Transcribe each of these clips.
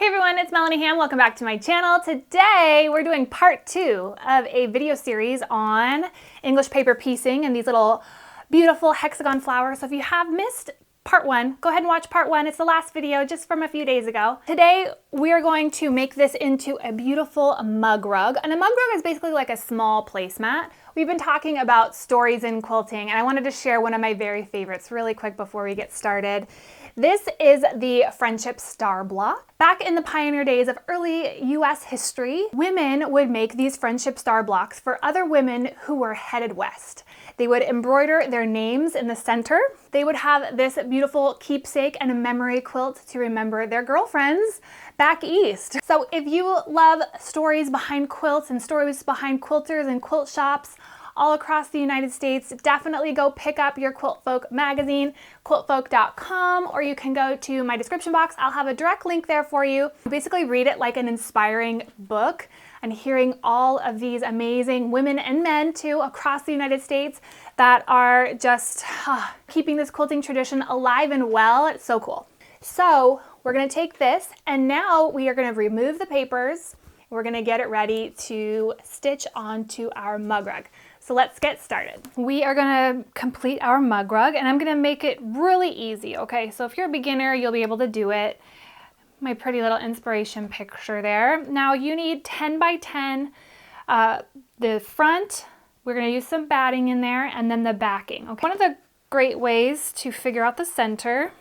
Hey everyone, it's Melanie. Welcome back to my channel. Today we're doing part 2 of a video series on English paper piecing and these little beautiful hexagon flowers. So if you have missed part 1, go ahead and watch part 1. It's the last video just from a few days ago. Today we are going to make this into a beautiful mug rug. And a mug rug is basically like a small placemat. We've been talking about stories in quilting and I wanted to share one of my very favorites really quick before we get started. This is the Friendship Star Block. Back in the pioneer days of early US history, women would make these Friendship Star Blocks for other women who were headed west. They would embroider their names in the center. They would have this beautiful keepsake and a memory quilt to remember their girlfriends back east. So if you love stories behind quilts and stories behind quilters and quilt shops all across the United States, definitely go pick up your Quiltfolk magazine, quiltfolk.com, or you can go to my description box. I'll have a direct link there for you. Basically read it like an inspiring book and hearing all of these amazing women and men too across the United States that are just keeping this quilting tradition alive and well. It's so cool. So we're gonna take this and now we are gonna remove the papers. We're gonna get it ready to stitch onto our mug rug. So let's get started. We are gonna complete our mug rug and I'm gonna make it really easy, okay? So if you're a beginner, you'll be able to do it. My pretty little inspiration picture there. Now you need 10 by 10. The front, we're gonna use some batting in there and then the backing. Okay. One of the great ways to figure out the center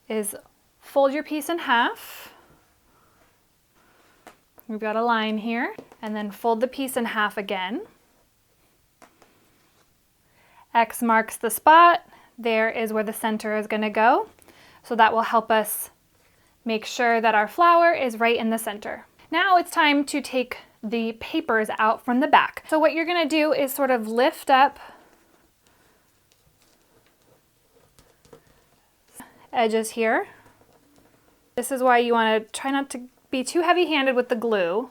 is fold your piece in half. We've got a line here, and then fold the piece in half again. X marks the spot. There is where the center is going to go. So that will help us make sure that our flower is right in the center. Now it's time to take the papers out from the back. So what you're going to do is sort of lift up edges here. This is why you want to try not to be too heavy-handed with the glue.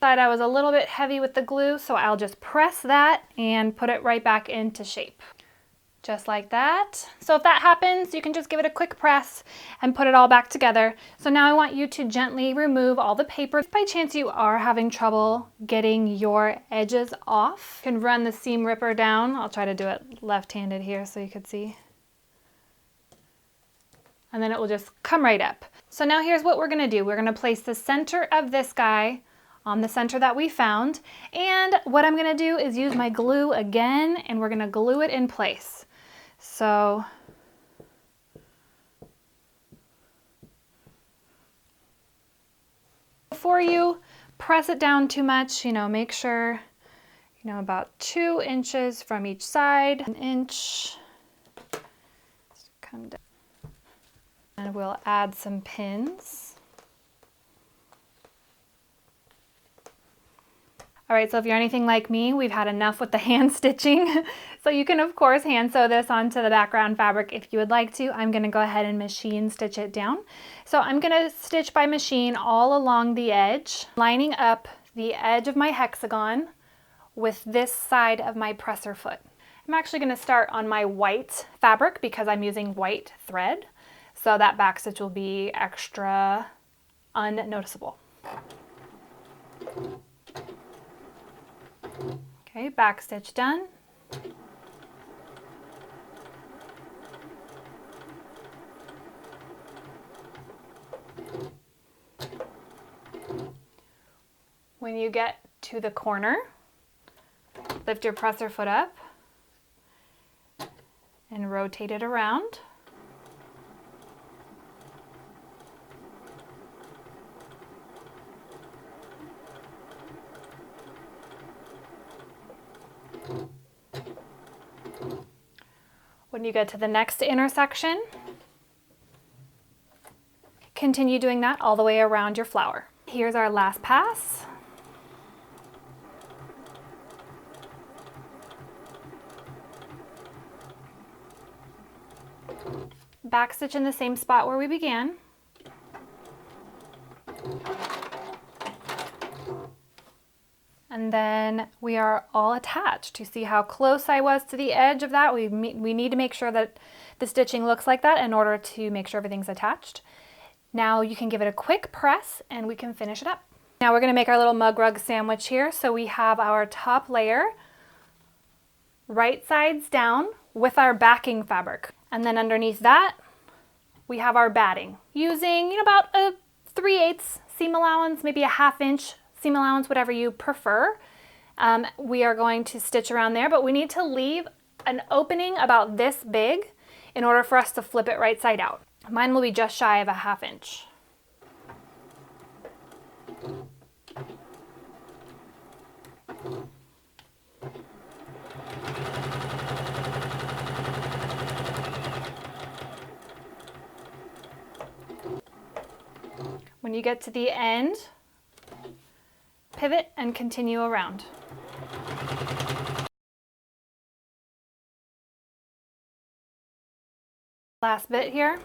I was a little bit heavy with the glue, so I'll just press that and put it right back into shape. Just like that. So if that happens, you can just give it a quick press and put it all back together. So now I want you to gently remove all the paper. If by chance you are having trouble getting your edges off, you can run the seam ripper down. I'll try to do it left-handed here so you could see. And then it will just come right up. So now here's what we're gonna do. We're gonna place the center of this guy on the center that we found. And what I'm gonna do is use my glue again, and we're gonna glue it in place. So before you press it down too much, make sure, about 2 inches from each side, 1 inch, come down. And we'll add some pins. All right, so if you're anything like me, we've had enough with the hand stitching. So you can, of course, hand sew this onto the background fabric if you would like to. I'm gonna go ahead and machine stitch it down. So I'm gonna stitch by machine all along the edge, lining up the edge of my hexagon with this side of my presser foot. I'm actually gonna start on my white fabric because I'm using white thread. So that back stitch will be extra unnoticeable. Okay, back stitch done. When you get to the corner, lift your presser foot up and rotate it around. When you get to the next intersection, continue doing that all the way around your flower. Here's our last pass. backstitch in the same spot where we began. And then we are all attached. You see how close I was to the edge of that? We need to make sure that the stitching looks like that in order to make sure everything's attached. Now you can give it a quick press and we can finish it up. Now we're going to make our little mug rug sandwich here. So we have our top layer right sides down with our backing fabric. And then underneath that, we have our batting. Using about a 3/8 seam allowance, maybe a 1/2 inch seam allowance, whatever you prefer. We are going to stitch around there, but we need to leave an opening about this big in order for us to flip it right side out. Mine will be just shy of a 1/2 inch. When you get to the end, pivot and continue around. Last bit here.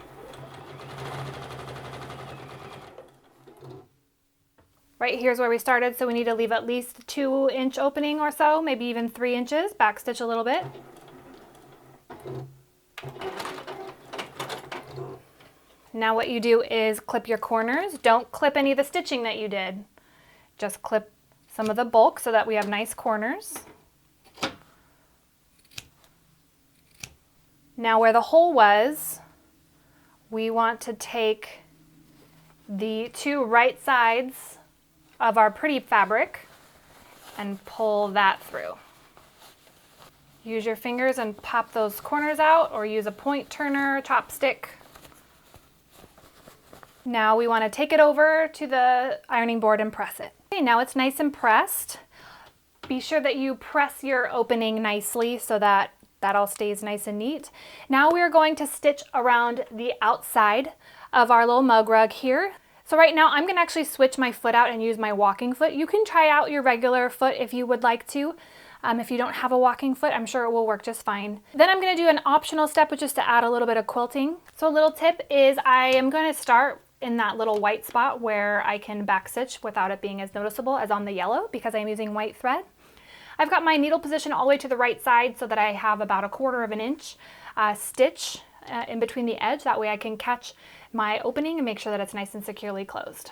Right here's where we started, so we need to leave at least a 2-inch opening or so, maybe even 3 inches. Backstitch a little bit. Now what you do is clip your corners. Don't clip any of the stitching that you did. Just clip some of the bulk so that we have nice corners. Now where the hole was, we want to take the 2 right sides of our pretty fabric and pull that through. Use your fingers and pop those corners out, or use a point turner, chopstick. Now we want to take it over to the ironing board and press it. Okay, now it's nice and pressed. Be sure that you press your opening nicely so that that all stays nice and neat. Now we're going to stitch around the outside of our little mug rug here. So right now I'm going to actually switch my foot out and use my walking foot. You can try out your regular foot if you would like to. If you don't have a walking foot, I'm sure it will work just fine. Then I'm going to do an optional step, which is to add a little bit of quilting. So a little tip is I am going to start in that little white spot where I can backstitch without it being as noticeable as on the yellow because I'm using white thread. I've got my needle position all the way to the right side so that I have about 1/4 inch stitch in between the edge. That way I can catch my opening and make sure that it's nice and securely closed.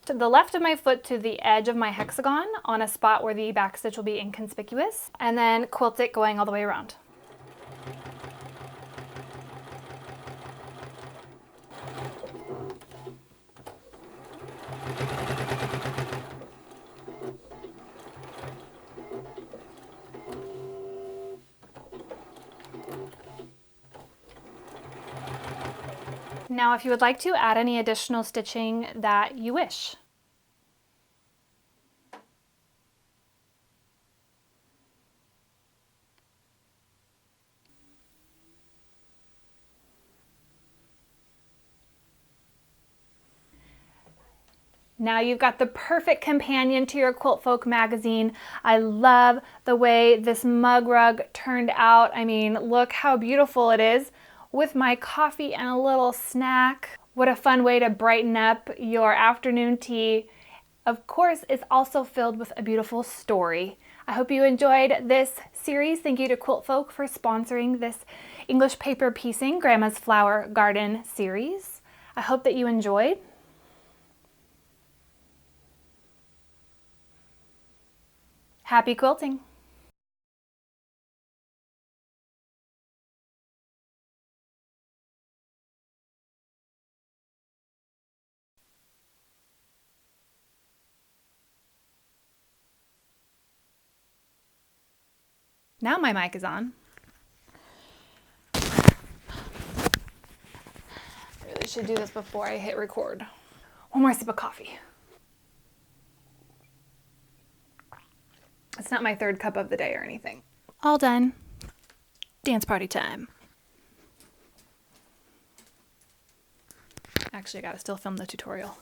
To the left of my foot to the edge of my hexagon on a spot where the backstitch will be inconspicuous, and then quilt it going all the way around. Now, if you would like to add any additional stitching that you wish. Now you've got the perfect companion to your Quiltfolk magazine. I love the way this mug rug turned out. I mean, look how beautiful it is with my coffee and a little snack. What a fun way to brighten up your afternoon tea. Of course, it's also filled with a beautiful story. I hope you enjoyed this series. Thank you to Quiltfolk for sponsoring this English paper piecing Grandma's Flower Garden series. I hope that you enjoyed. Happy quilting! Now my mic is on. I really should do this before I hit record. One more sip of coffee. It's not my third cup of the day or anything. All done. Dance party time. Actually, I gotta still film the tutorial.